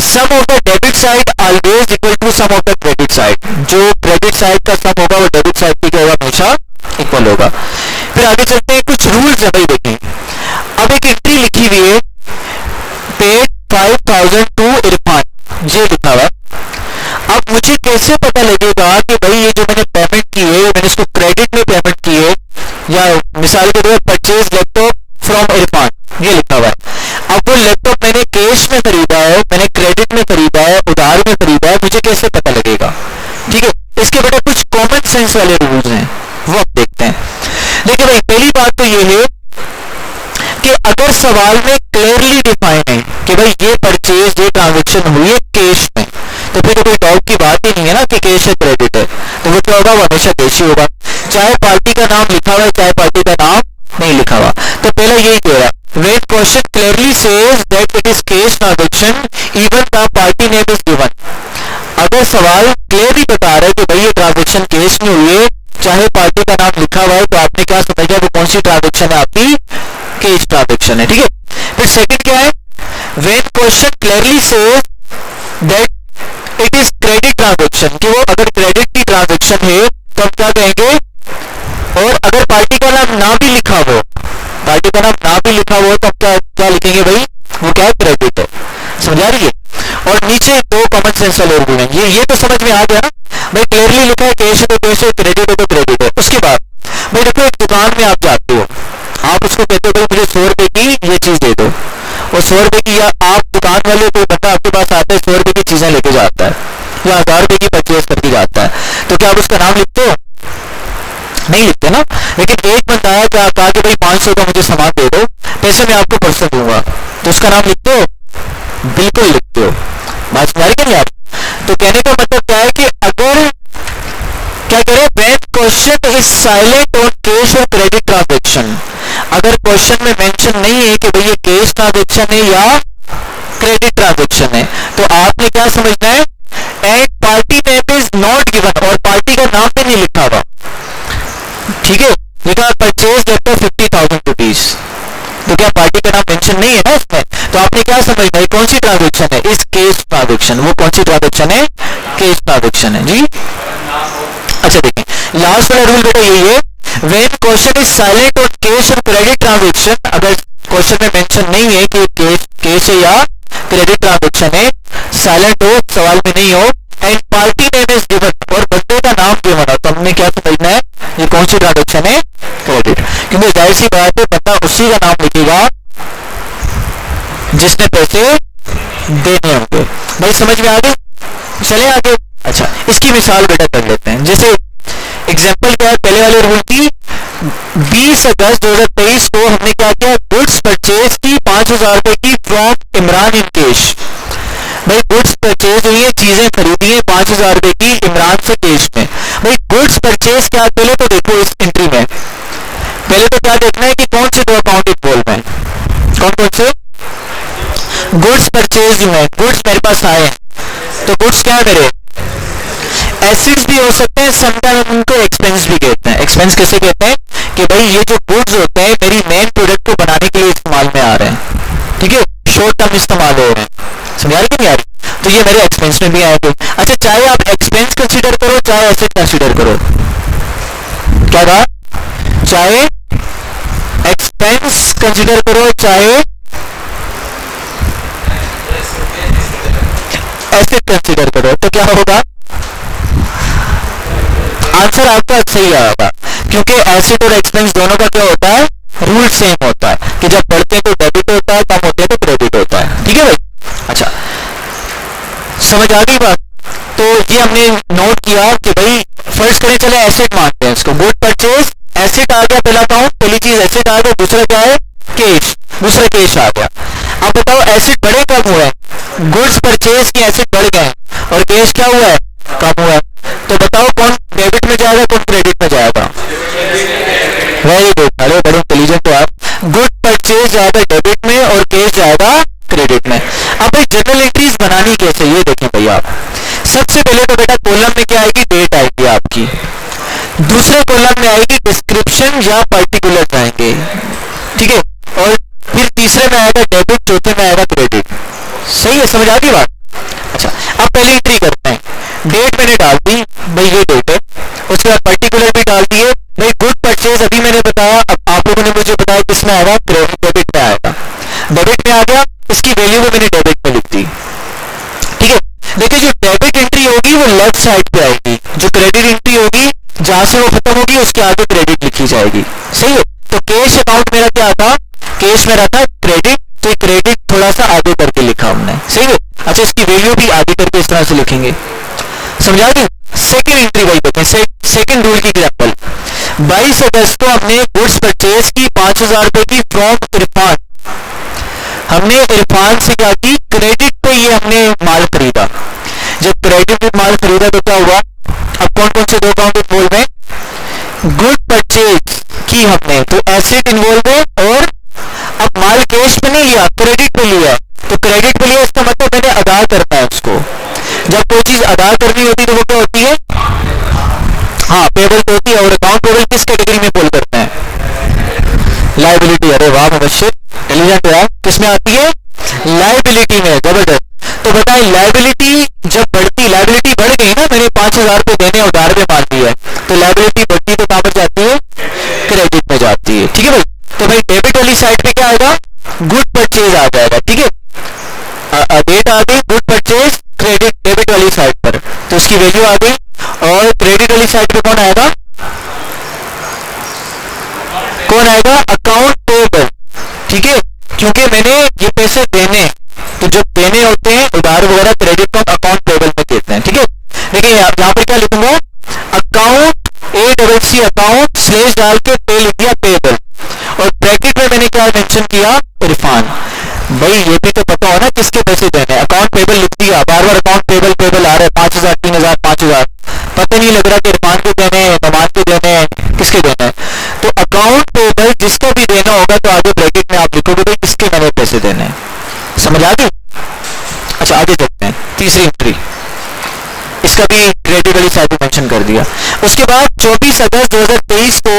Sum of the debit side always equal to sum of the credit side. जो क्रेडिट साइड का सम होगा वो डेबिट साइड की क्या होगा, हमेशा इक्वल होगा। फिर आगे चलते हैं, कुछ रूल्स है भाई देखें। अब एक एंट्री लिखी हुई है, पेड 5,000 टू इरफान, ये लिखा हुआ। अब मुझे कैसे पता लगेगा कि भाई ये जो मैंने पेमेंट की है, मैंने इसको क्रेडिट में पेमेंट की है, या मिसाल के तौर पर परचेज लैपटॉप फ्रॉम इरफान, ये लिखा हुआ है। अब वो लैपटॉप मैंने कैश में खरीदा है, मैंने क्रेडिट में खरीदा है, उधार में खरीदा है, मुझे कैसे पता लगेगा। ठीक है, इसके बेटा कुछ कॉमन सेंस वाले रूल्स हैं, वो आप देखते हैं। देखिए भाई, पहली बात तो ये है कि अगर सवाल में क्लियरली डिफाइन है कि भाई ये परचेज, ये ट्रांजेक्शन हुई है कैश में, तो फिर तो कोई डाउट की बात ही नहीं है ना कि कैश है क्रेडिट है, तो वो क्या होगा, वो हमेशा कैश ही होगा। चाहे पार्टी का नाम लिखा हुआ है, चाहे पार्टी का नाम नहीं लिखा हुआ। तो पहला यही कह रहा है, when question clearly says that it is cash transaction even the party name is given। अगर सवाल क्लियरली बता रहा है कि भाई ये ट्रांजेक्शन कैश में हुई है, चाहे पार्टी का नाम लिखा हुआ है तो आपने क्या समझा वो कौन सी ट्रांजेक्शन है, आपकी कैश ट्रांजेक्शन है। ठीक है, फिर सेकंड क्या है, when question clearly says that it is credit transaction, कि वो अगर क्रेडिट की ट्रांजेक्शन है तो हम क्या कहेंगे, और अगर पार्टी का नाम ना भी लिखा हो, पार्टी का नाम ना भी लिखा हो तो हम क्या क्या लिखेंगे भाई, वो क्या क्रेडिट है। समझ आ रही है। और नीचे दो कॉमन सेंस वाले रूल हैं, ये तो समझ में आ गया ना भाई, क्लियरली लिखा है कैश है तो कैश है, क्रेडिट है तो क्रेडिट है। उसके बाद भाई देखो, एक दुकान में आप जाते हो, आप उसको कहते हो भाई मुझे 100 रुपए की ये चीज दे दो, और 100 रुपए की, या आप दुकान वाले कोई बंदा आपके पास आता है 100 रुपए की चीजें लेके जाता है या 1000 रुपए की परचेज करके जाता है, तो क्या आप उसका नाम लिखते हो, नहीं लिखते ना। लेकिन एक बंदा आया, क्या कहा कि भाई 500 का मुझे सामान दे दो, पैसे मैं आपको परसों दूंगा, तो उसका नाम लिखते हो, बिल्कुल लिखते हो। बात समझ रही नहीं आप। तो कहने का मतलब क्या है कि अगर क्या करें, when question is silent on cash और क्रेडिट ट्रांजेक्शन, अगर क्वेश्चन में मेंशन नहीं है कि भाई ये कैश ट्रांजेक्शन है या क्रेडिट ट्रांजेक्शन है, तो आपने क्या समझना है, and party name is not given, और पार्टी का नाम भी नहीं लिखा हुआ। ठीक है, लिखा परचेज डेट ऑफ 50,000 रुपीज, तो क्या पार्टी का नाम मेंशन नहीं है ना इसमें, तो आपने क्या समझना है कौन सी ट्रांजेक्शन है, इस केस ट्रांजेक्शन, वो कौन सी ट्रांजेक्शन है, केस ट्रांजेक्शन है जी। अच्छा देखिए, लास्ट वाला रूल बेटा यही है, when question is silent on cash और क्रेडिट ट्रांजेक्शन, अगर क्वेश्चन में मेंशन नहीं है कि कैश है या क्रेडिट ट्रांजेक्शन है, साइलेंट हो, सवाल में नहीं हो, and party name is given, और बंदे का नाम गिवन हो, तो हमने क्या समझना है ये कौन सी ट्रांजेक्शन है, क्रेडिट। क्योंकि जाहिर सी बात है बंदा उसी का नाम लिखेगा जिसने पैसे देने होंगे। भाई समझ में आ गए, चले आगे। अच्छा, इसकी मिसाल बेटा कर लेते हैं। जैसे एग्जांपल क्या है, पहले वाले रूल की 20 अगस्त 2023 को हमने क्या किया, गुड्स परचेज की 5,000 रुपए की फ्रॉम इमरान इन कैश। भाई गुड्स परचेज हुई है, चीजें खरीदी है 5,000 रुपए की इमरान से कैश में। भाई गुड्स परचेज क्या, पहले तो देखो इस एंट्री में, पहले तो क्या देखना है कि कौन से दो अकाउंट इन्वॉल्व हैं, कौन कौन से, गुड्स परचेज है, गुड्स मेरे पास आए हैं, तो गुड्स क्या मेरे एसिड्स भी हो सकते हैं, समटाइम उनको एक्सपेंस भी कहते हैं। एक्सपेंस कैसे कहते हैं कि भाई ये जो गुड्स होते हैं मेरी मेन प्रोडक्ट को बनाने के लिए इस्तेमाल में आ रहे हैं, ठीक है, शॉर्ट टर्म इस्तेमाल हो रहे हैं, समझ आ रही कि नहीं आ रही, तो ये मेरे एक्सपेंस में भी आएंगे। अच्छा, चाहे आप एक्सपेंस कंसीडर करो चाहे एसेट कंसीडर करो, क्या कहा, चाहे एक्सपेंस कंसीडर करो चाहे एसेट कंसीडर करो, तो क्या होगा, आंसर आपका सही आएगा, क्योंकि एसेट और एक्सपेंस दोनों का क्या होता है, रूल सेम होता है कि जब बढ़ते हैं तो डेबिट होता है, कम होते हैं तो क्रेडिट होता है। ठीक है भाई। अच्छा, समझ आ गई बात। तो ये हमने नोट किया कि भाई फर्स्ट करें, चले एसेट मानते हैं इसको, गुड परचेज एसेट आ गया, पहला अकाउंट, पहली चीज एसेट आ गया, दूसरा क्या है कैश, दूसरा कैश आ गया। अब बताओ एसेट बढ़े कम हुआ है, गुड्स परचेज की एसेट बढ़ गए और कैश क्या हुआ है, कम हुआ है, तो बताओ कौन डेबिट में जाएगा कौन क्रेडिट में जाएगा। वेरी गुड, अरे बड़े इंटेलिजेंट हो आप। गुड परचेज जाएगा डेबिट में और कैश जाएगा क्रेडिट में। अब भाई जनरल एंट्रीज बनानी कैसे, ये देखें भाई आप। सबसे पहले तो बेटा कॉलम में क्या आएगी, डेट आएगी आपकी, दूसरे कॉलम में आएगी डिस्क्रिप्शन या पर्टिकुलर आएंगे, ठीक है, और फिर तीसरे में आएगा डेबिट, चौथे में आएगा क्रेडिट। सही है, समझ आ गई बात। अच्छा, अब पहली एंट्री करते हैं, डेट मैंने डाल दी, भाई ये डेट है, उसके बाद पर्टिकुलर भी डाल दिए, भाई गुड परचेज अभी मैंने बताया, अब आप लोगों ने मुझे बताया किसमें आएगा, डेबिट में आएगा, डेबिट में आ गया, इसकी वैल्यू भी मैंने डेबिट में लिख दी। ठीक है, देखिए जो डेबिट एंट्री होगी वो लेफ्ट साइड पे आएगी, जो क्रेडिट एंट्री होगी जहां से वो खत्म होगी उसके आगे क्रेडिट लिखी जाएगी। सही है, तो कैश अकाउंट मेरा क्या था, कैश मेरा था क्रेडिट, तो क्रेडिट थोड़ा सा आगे करके लिखा हमने। सही है। अच्छा, इसकी वैल्यू भी आगे करके इस तरह से लिखेंगे, समझा गए। सेकंड एंट्री वही देखें, सेकंड रूल की एग्जांपल, 22 अगस्त को हमने गुड्स परचेज की 5,000 रुपए की फ्रॉम इरफान, हमने इरफान से क्या की, क्रेडिट पे ये हमने माल खरीदा। जब क्रेडिट पे माल खरीदा तो क्या हुआ, अब कौन कौन से दो अकाउंट इन्वॉल्व है, गुड परचेज की हमने तो एसेट इन्वॉल्व है, और अब माल कैश पे नहीं लिया क्रेडिट पे लिया, तो क्रेडिट पे लिया इसका मतलब मैंने अदा करना है उसको। जब कोई चीज अदा करनी होती है तो वो क्या होती है, हाँ पेबल तो होती है, और अदा पेबल किस कैटेगरी में फॉल करते हैं? लाइबिलिटी। अरे वाह मुबश्शिर, इंटेलिजेंट है। किस में आती है? लाइबिलिटी में। जबरदस्त। तो बताएं लाइबिलिटी जब बढ़ती, लाइबिलिटी बढ़ गई ना, मैंने 5,000 रुपए देने उधार में मान ली है, तो लाइबिलिटी बढ़ती तो कहां पर जाती है? क्रेडिट में जाती है। ठीक है भाई। तो भाई डेबिट वाली साइड पे क्या आएगा? गुड परचेज आ जाएगा। ठीक है, डेट आ गई, गुड परचेज क्रेडिट डेबिट वाली साइड पर, तो उसकी वैल्यू आ गई। और क्रेडिट वाली साइड पे कौन आएगा? कौन आएगा? Account payable. ठीक है, क्योंकि मैंने ये पैसे देने, तो जब देने होते हैं उधार वगैरह क्रेडिट को हम अकाउंट पेबल में कहते हैं। ठीक है, लेकिन यहाँ पर क्या लिखूंगा? अकाउंट ACC अकाउंट स्लेश डाल के पे लिख दिया पेबल, और ब्रैकेट में मैंने क्या मेंशन किया? इरफान। भाई ये भी तो पता हो ना किसके पैसे देने। अकाउंट पेबल लिख दिया, बार बार अकाउंट पेबल पेबल आ रहा है, 5,000 3,000 5,000, पता नहीं लग रहा कि इरफान को देने हैं, नमाज को देने हैं, किसके देने हैं। तो अकाउंट पेबल जिसको भी देना होगा तो आगे ब्रैकेट में आप लिखोगे भाई किसके मैंने पैसे देने हैं। समझ आ गई? अच्छा आगे चलते हैं। तीसरी एंट्री, इसका भी क्रेडिट वाली साइड मेंशन कर दिया। उसके बाद 24 अगस्त 2023 को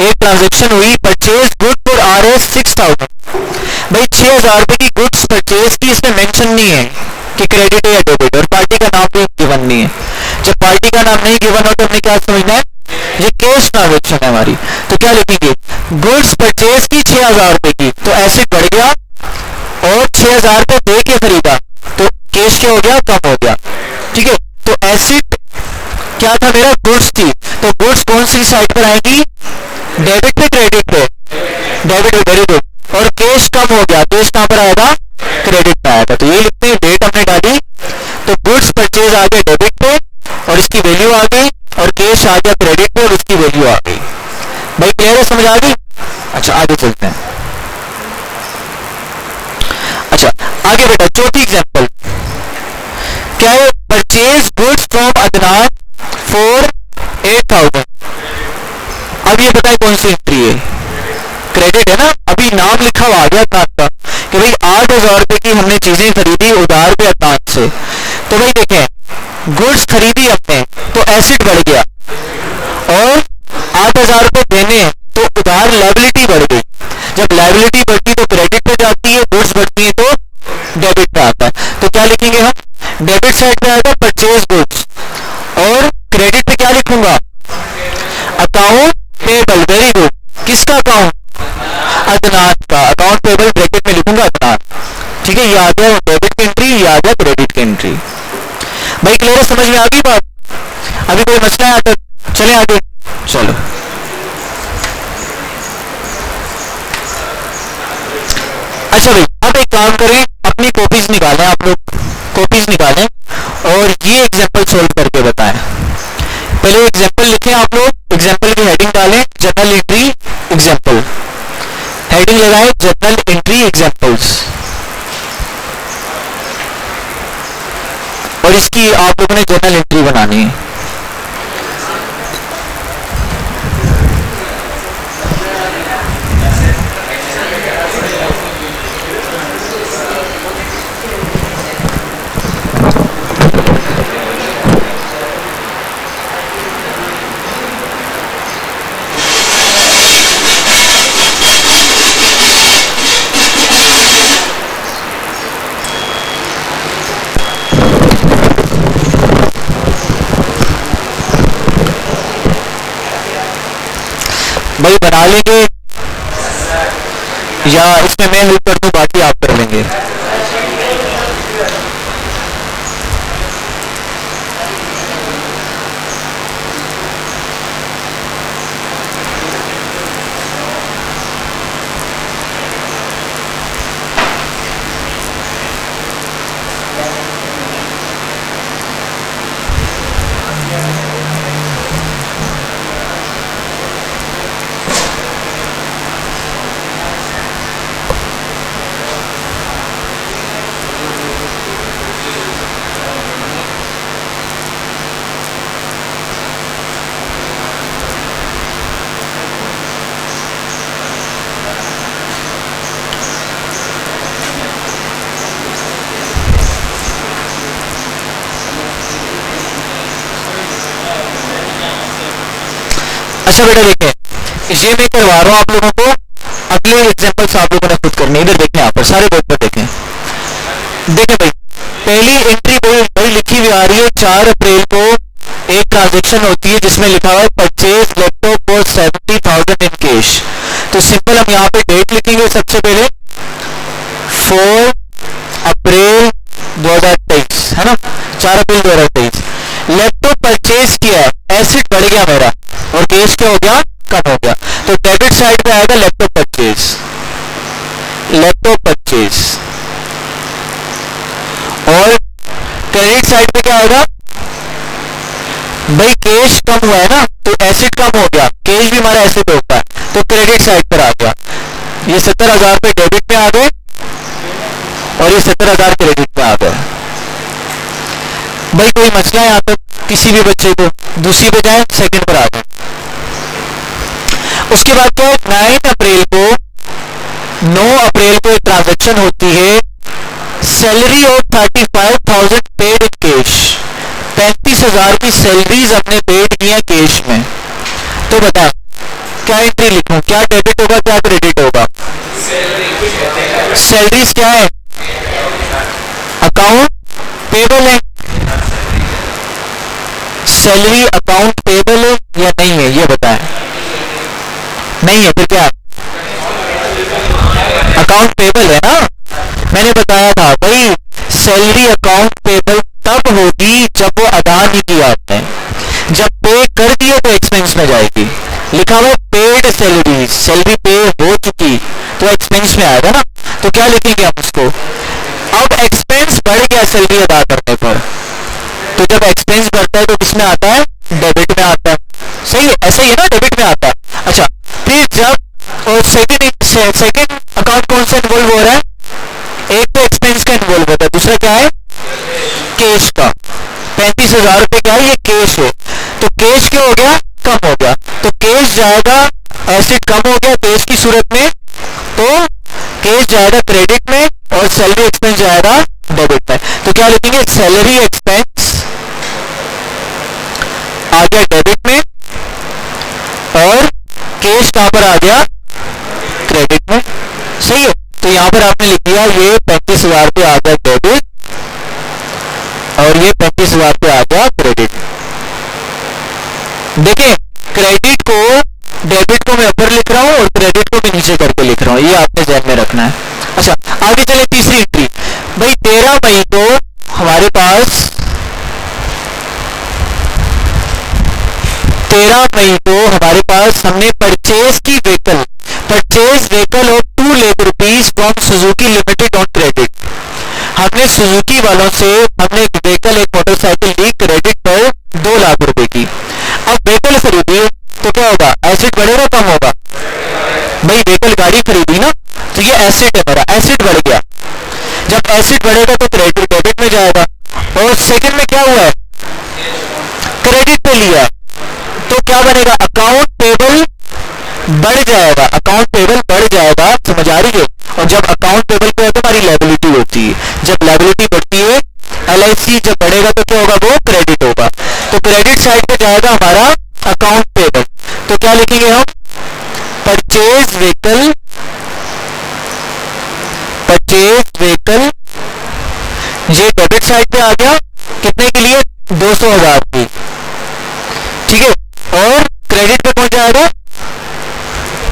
एक ट्रांजेक्शन हुई, परचेज गुड फॉर RS 6,000। भाई 6,000 रुपए की गुड्स परचेज की, इसमें मेंशन नहीं है कि क्रेडिट है या डेबिट, और पार्टी का नाम भी गिवन नहीं है। जब पार्टी का नाम नहीं गिवन हो तो हमने क्या समझना है? ये कैश ट्रांजेक्शन है हमारी। तो क्या लिखेंगे? गुड्स परचेज की 6,000 रुपए की, तो एसेट बढ़ गया, और 6,000 रुपए दे के खरीदा, तो कैश क्या हो गया? कम हो गया। ठीक है, तो एसेट क्या था मेरा? गुड्स थी, तो गुड्स कौन सी साइड पर आएगी? डेबिट पे क्रेडिट पे? डेबिट पे। Very good. और कैश कम हो गया, कैश कहां पर आएगा? क्रेडिट पे आएगा। तो ये लिखते हैं, डेट हमने डाली, तो गुड्स परचेज आ गया डेबिट पे और इसकी वैल्यू आ गई, और कैश आ गया क्रेडिट पे और उसकी वैल्यू आ गई। भाई क्लियर है? समझ आ गई? अच्छा आगे चलते हैं। अच्छा आगे बेटा चौथी एग्जांपल क्या है? Purchase goods from Adnan for 8,000। अब ये बताए कौन सी एंट्री है? क्रेडिट है ना। अभी नाम लिखा हुआ आ गया था आपका कि भाई 8,000 रुपए की हमने चीजें खरीदी उधार पे अदनान से। तो भाई देखें, गुड्स खरीदी हमने तो एसेट बढ़ गया, और 8,000 रुपए देने तो उधार लायबिलिटी बढ़ गई। जब लायबिलिटी बढ़ती तो क्रेडिट पे जाती है, गुड्स बढ़ती है तो डेबिट पे आता है। तो क्या लिखेंगे हम? डेबिट साइड पे आएगा परचेज गुड्स, और क्रेडिट पे क्या लिखूंगा? Account payable. Very good. किसका अकाउंट? अदनान का। अकाउंट पेबल ब्रैकेट में लिखूंगा अदनान। ठीक है, ये आ गया डेबिट की एंट्री, ये आ गया क्रेडिट की एंट्री। भाई क्लियर है? समझ में आ गई बात? अभी कोई मसला है तक? चले आगे। चलो अच्छा भाई अब एक काम करें, अपनी कॉपीज निकालें, आप लोग कॉपीज निकालें और ये एग्जांपल सॉल्व करके बताएं। पहले एग्जांपल लिखें आप लोग, एग्जांपल की हेडिंग डालें जर्नल एंट्री एग्जांपल, हेडिंग लगाएं जर्नल एंट्री एग्जांपल्स, और इसकी आप लोगों ने जर्नल एंट्री बनानी है। भाई बना लेंगे या इसमें मैं हेल्प कर दूं, बाकी आप कर लेंगे? अच्छा बेटा देखें, ये मैं करवा रहा हूं आप लोगों को, अगले एग्जांपल्स आप लोगों ने खुद करनी है। इधर देखें, यहाँ पर सारे बोर्ड पर देखें। देखें भाई, पहली एंट्री भाई लिखी हुई आ रही है 4 अप्रैल को एक ट्रांजेक्शन होती है जिसमें लिखा हुआ है purchase laptop for 70,000 in cash. तो सिंपल हम यहाँ पे डेट लिखेंगे सबसे पहले 4 अप्रैल 2023, है ना, 4 अप्रैल 2023। लैपटॉप परचेज किया, एसेट बढ़ गया मेरा और कैश क्या हो गया, कम हो गया। तो डेबिट साइड पे आएगा लैपटॉप परचेज, लैपटॉप परचेज। और क्रेडिट साइड पे क्या आएगा भाई, कैश कम हुआ है ना, तो एसेट कम हो गया, कैश भी हमारा एसेट होता है, तो क्रेडिट साइड पर आ गया। ये 70,000 पे डेबिट में आ गए और ये 70,000 क्रेडिट में आ गए। भाई कोई मसला है यहाँ तक किसी भी बच्चे को? दूसरी पे जाए, सेकंड पर आ जाए। उसके बाद क्या है, 9 अप्रैल को 9 अप्रैल को एक ट्रांजेक्शन होती है, salary of 35,000 paid in cash. 35,000 की सैलरीज हमने पेड किया कैश में। तो बता क्या एंट्री लिखूं, क्या डेबिट होगा क्या क्रेडिट होगा? सैलरीज क्या है, अकाउंट पेबल है। सैलरी अकाउंट पेबल है या नहीं है, ये बताएं। नहीं है, फिर क्या अकाउंट पेबल है ना। मैंने बताया था भाई, सैलरी अकाउंट पेबल तब होगी जब वो अदा नहीं किया आपने। जब पे कर दिए तो एक्सपेंस में जाएगी। लिखा हुआ पेड सैलरी, सैलरी पे हो चुकी तो एक्सपेंस में आएगा ना। तो क्या लिखेंगे हम उसको? अब एक्सपेंस बढ़ गया सैलरी अदा करने पर, तो जब एक्सपेंस बढ़ता है तो किसमें आता है, डेबिट में आता है। सही है, ऐसा ही है ना, डेबिट में आता है। अच्छा, फिर जब और सेकंड अकाउंट कौन सा इन्वॉल्व हो रहा है? एक तो एक्सपेंस का इन्वॉल्व होता है, दूसरा क्या है, कैश का। 35,000 रुपए का है, ये कैश है, तो कैश क्या हो गया, कम हो गया। तो कैश जाएगा, एसेट कम हो गया कैश की सूरत में, तो कैश जाएगा क्रेडिट में और सैलरी एक्सपेंस जाएगा डेबिट में। तो क्या लिखेंगे, सैलरी एक्सपेंस आ गया डेबिट में और कैश कहां पर आ गया, क्रेडिट में। सही है, तो यहां पर आपने लिख दिया ये 35,000 पे आ गया डेबिट और ये 35,000 पे आ गया क्रेडिट। देखें, क्रेडिट को डेबिट को मैं ऊपर लिख रहा हूं और क्रेडिट को मैं नीचे करके लिख रहा हूं, ये आपने ध्यान में रखना है। अच्छा, आगे चले तीसरी एंट्री। भाई 13 मई को हमारे पास 13 मई को हमारे पास हमने परचेज की vehicle, purchase vehicle of 2 lakh rupees from Suzuki limited on credit. हमने सुजुकी वालों से हमने एक व्हीकल, एक मोटरसाइकिल ली क्रेडिट पर 2 लाख रुपए की। अब व्हीकल खरीदी तो क्या होगा, एसेट बढ़ेगा कम होगा? भाई व्हीकल गाड़ी खरीदी ना, तो ये एसेट है मेरा, एसेट बढ़ गया। जब एसेट बढ़ेगा तो क्रेडिट डेबिट में जाएगा। और सेकंड में क्या हुआ है, क्रेडिट पे लिया, तो क्या बनेगा, अकाउंट पेबल बढ़ जाएगा, अकाउंट पेबल बढ़ जाएगा। समझ आ रही है? और जब अकाउंट पेबल पे तो हमारी लायबिलिटी होती है, जब लायबिलिटी बढ़ती है, LIC जब बढ़ेगा तो क्या होगा, वो क्रेडिट होगा। तो क्रेडिट साइड पे जाएगा हमारा अकाउंट पेबल। तो क्या लिखेंगे हम, परचेज व्हीकल, परचेज व्हीकल, ये डेबिट साइड पे आ गया, कितने के लिए, 200,000 की, ठीक है। और क्रेडिट पे पहुंच जाएगा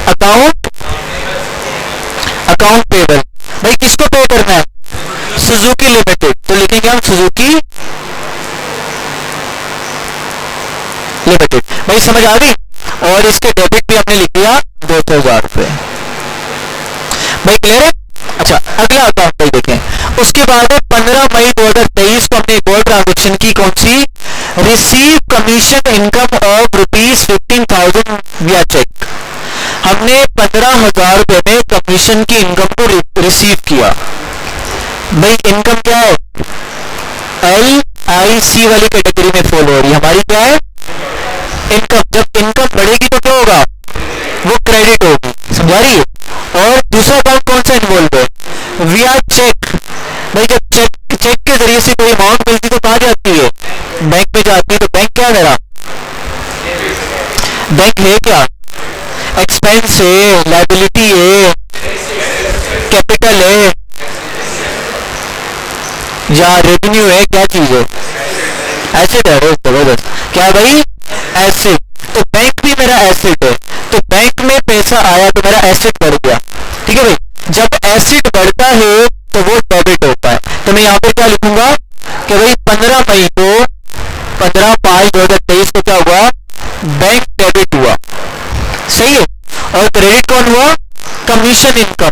अकाउंट, अकाउंट पेबल। भाई किसको पे करना है, सुजुकी लिमिटेड, तो लिखेंगे हम सुजुकी लिमिटेड। भाई समझ आ गई? और इसके डेबिट भी हमने लिख दिया 200,000 रुपए। भाई क्लियर है? अच्छा, अगला अकाउंट भाई देखें। उसके बाद 15 मई 2023 को हमने एक और ट्रांजेक्शन की, कौन सी, रिसीव कमीशन इनकम ऑफ ₹15,000 विया चेक। हमने 15,000 रुपए में कमीशन की इनकम को रिसीव किया। भाई इनकम क्या है, LIC वाली कैटेगरी में फॉलो हो रही है हमारी, क्या है, इनकम। जब इनकम बढ़ेगी तो क्या होगा, वो क्रेडिट होगी। समझा रही है? और दूसरा अकाउंट कौन सा इन्वॉल्व है, विया चेक। भाई जब चेक के जरिए से कोई अमाउंट मिलती तो कहां जाती है, बैंक में जाती है। तो बैंक क्या है मेरा, बैंक है क्या, रेवेन्यू है, क्या चीज है? एसेट है। जबरदस्त। क्या भाई? एसेट। तो बैंक भी मेरा एसेट है, तो बैंक में पैसा आया तो मेरा एसेट बढ़ गया। ठीक है भाई, जब एसेट बढ़ता है तो वो डेबिट होता है। तो मैं यहाँ पर क्या लिखूंगा कि भाई 15 मई को 15/5/2023 को क्या हुआ? बैंक डेबिट हुआ। सही है। और क्रेडिट कौन हुआ? Commission income.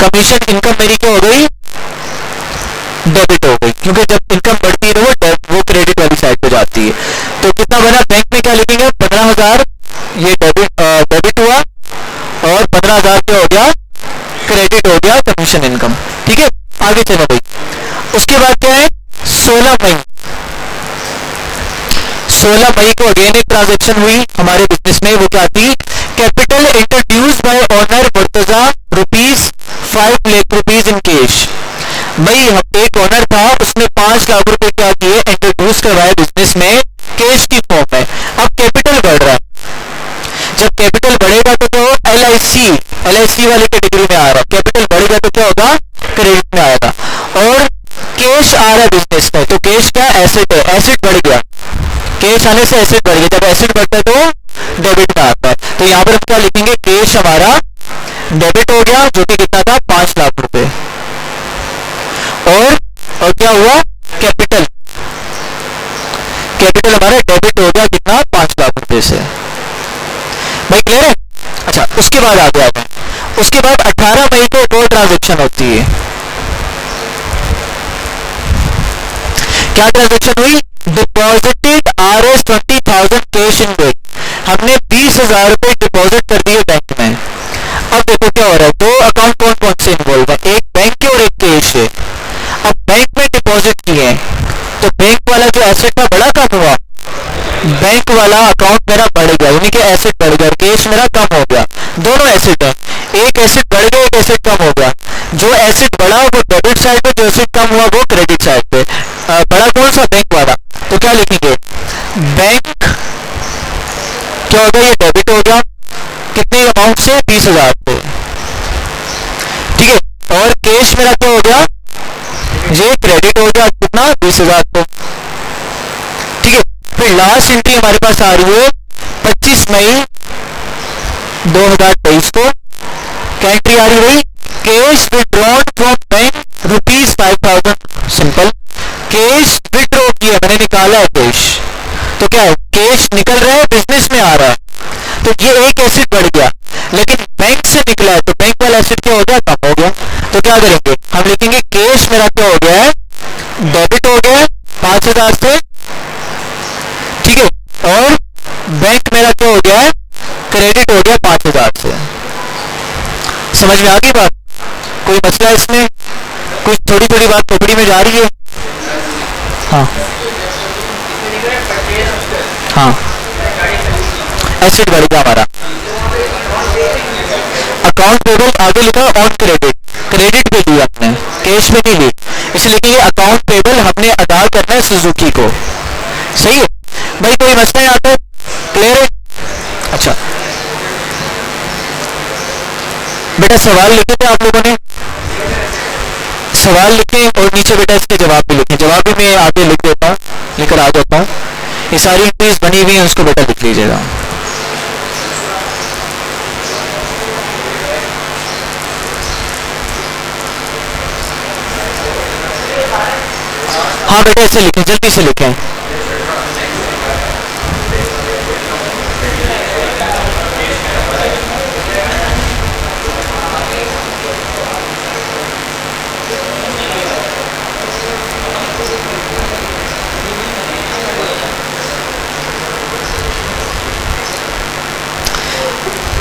कमीशन इनकम मेरी क्या हो गई? डेबिट हो गई, क्योंकि जब इनकम बढ़ती है तो वो क्रेडिट वाली साइड पे जाती है। तो कितना बना? बैंक में क्या लिखेंगे? 15,000 ये डेबिट हुआ, और 15,000 क्या हो गया? क्रेडिट हो गया कमीशन इनकम। ठीक है, आगे चलो भाई। उसके बाद क्या है? 16 मई। 16 मई को अगेन एक ट्रांजेक्शन हुई हमारे बिजनेस में। वो क्या थी? Capital introduce by owner Murtaza ₹5 lakh in cash. भाई एक ओनर था, उसने 5 लाख रुपए क्या किए? इंट्रोड्यूस करवाए बिजनेस में कैश की फॉर्म में। अब कैपिटल बढ़ रहा है, जब कैपिटल बढ़ेगा तो LIC वाली कैटेगरी में आ रहा है। कैपिटल बढ़ेगा तो क्या होगा? क्रेडिट में आएगा। और कैश आ रहा है बिजनेस में, तो कैश क्या? एसेट है। एसेट बढ़ गया, कैश आने से एसेट बढ़ गया। जब एसेट बढ़ता है तो डेबिट में आता है। तो यहाँ पर हम क्या लिखेंगे? कैश हमारा डेबिट हो गया, जो कि कितना था? 5 लाख रुपए। और क्या हुआ? कैपिटल हमारा डेबिट हो गया कितना? 5 लाख रुपए से। भाई क्लियर है? अच्छा, उसके बाद आगे आते हैं। उसके बाद 18 मई को एक और ट्रांजेक्शन होती है। क्या ट्रांजेक्शन हुई? Deposited Rs 20,000 cash in bank. हमने 20,000 रुपए डिपॉजिट कर दिए बैंक में। अब देखो क्या हो रहा है, दो अकाउंट कौन कौन से इन्वॉल्व है? एक बैंक के और एक कैश है। अब बैंक में डिपॉजिट किए हैं, तो बैंक वाला जो एसेट था बड़ा कम हुआ, बैंक वाला अकाउंट मेरा बढ़ गया, यानी कि एसेट बढ़ गया, कैश मेरा कम हो गया। दोनों एसेट है, एक एसेट बढ़ गया, एक एसेट कम हो गया। जो एसेट बढ़ा वो डेबिट साइड पे, जो एसेट कम हुआ वो क्रेडिट साइड पे। बड़ा कौन सा? बैंक वाला। तो क्या लिखेंगे? बैंक क्या हो गया? ये डेबिट हो गया, कितने अमाउंट से? 20,000 पे। ठीक है। और कैश मेरा क्या हो गया? ये क्रेडिट हो गया, कितना? 20,000 पे। ठीक है। फिर लास्ट एंट्री हमारे पास आ रही है 25 मई 2023 को। क्या एंट्री आ रही है? Cash withdrawn from bank ₹5,000। Simple, cash withdraw किया, मैंने निकाला है कैश। तो क्या है? कैश निकल रहा है, बिजनेस में आ रहा है, तो ये एक एसेट बढ़ गया। लेकिन बैंक से निकला है तो बैंक वाला एसेट क्या हो गया? कम हो गया। तो क्या करेंगे? हम लिखेंगे कैश मेरा क्या हो गया है? डेबिट हो गया 5,000 से। ठीक है। और बैंक मेरा क्या हो गया है? क्रेडिट हो गया 5,000 से। समझ में आ गई बात? कोई मसला है इसमें? कुछ थोड़ी थोड़ी बात टोकरी में जा रही है? हाँ हाँ, एसेट बढ़ गया हमारा। अकाउंट पेबल आगे लिखा ऑन क्रेडिट, क्रेडिट पे ली हमने, कैश में नहीं ली, इसलिए कि अकाउंट पेबल हमने अदा करना है सुजुकी को। सही है भाई? कोई मसला यहाँ पे? क्लियर है? अच्छा बेटा, सवाल लिखे थे आप लोगों ने? सवाल लिखे और नीचे बेटा इसके जवाब भी लिखे। जवाब भी मैं आगे लिख देता हूँ, लेकर आ जाता हूँ। ये सारी एंट्रीज बनी हुई हैं, उसको बेटा लिख लीजिएगा। हाँ बेटा, ऐसे लिखें, जल्दी से लिखें।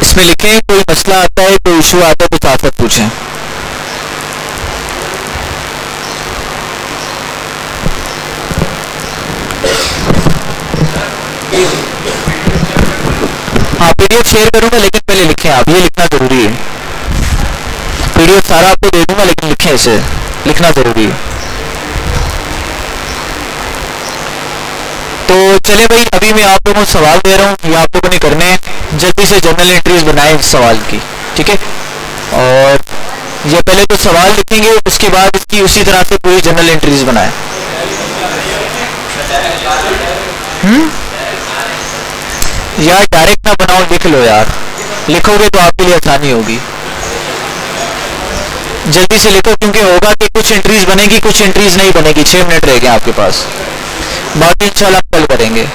इसमें लिखें, कोई मसला आता है, कोई इशू आता है तो साथ साथ पूछें। हाँ, पीडीएफ शेयर करूंगा, लेकिन पहले लिखें आप, ये लिखना जरूरी है। पीडीएफ सारा आपको दे दूंगा, लेकिन लिखें, इसे लिखना जरूरी है। तो चले भाई, अभी मैं आप लोगों को सवाल दे रहा हूँ, ये आप लोगों ने करने हैं। जल्दी से जर्नल एंट्रीज बनाएं इस सवाल की, ठीक है? और या पहले तो सवाल लिखेंगे, उसके बाद इसकी उसी तरह से पूरी जनरल एंट्रीज बनाए। यार डायरेक्ट ना बनाओ, लिख लो यार, लिखोगे तो आपके लिए आसानी होगी। जल्दी से लिखो, क्योंकि होगा कि कुछ एंट्रीज बनेगी, कुछ एंट्रीज नहीं बनेगी। 6 मिनट रह गए आपके पास, बाकी इंशाल्लाह कल करेंगे।